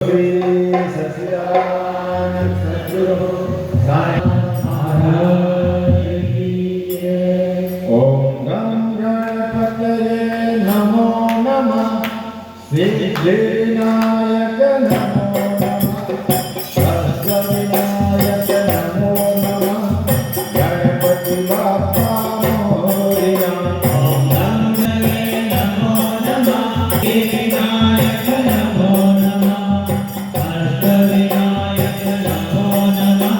श्री सच्चिदानंद सद्गुरु साई महाराज की जय। ओम गं गणपतये नमो नमः। सिद्धिविनायक नमो नमः। अष्टविनायक नमो नमः। गणपति बाप्पा मोरया। ओम गं गणपतये नमो नमः। सिद्धिविनायक नमो नमः। अष्टविनायक नमो नमः।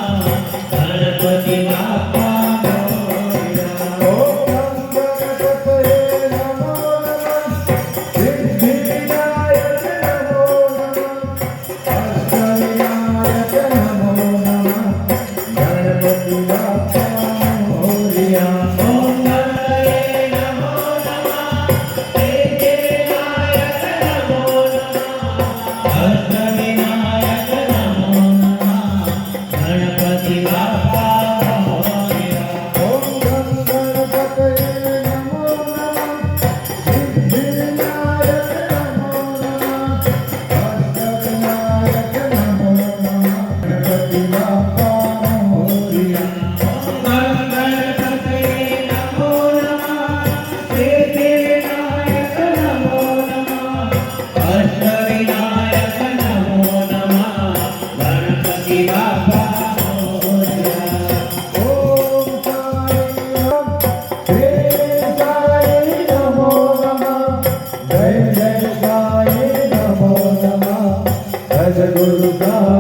गणपति बाप्पा मोरया। ओम गं गणपतये नमो नमः। सिद्धिविनायक नमो नमः। अष्टविनायक नमो नमः। गणपति बाप्पा मोरया। ओम गणपतये नमो नमः। सिद्धिविनायक नमो नमः। अष्टविनायक नमो नमः। गणपति बाप्पा मोरया। ओम गं गणपतये नमो नमः। सिद्धिविनायक नमो नमः। अष्टविनायक नमो नमः। गणपति बाप्पा मोरया। ओम साई नमो नमः। जय जय साई नमो नमः। सद्गुरु साई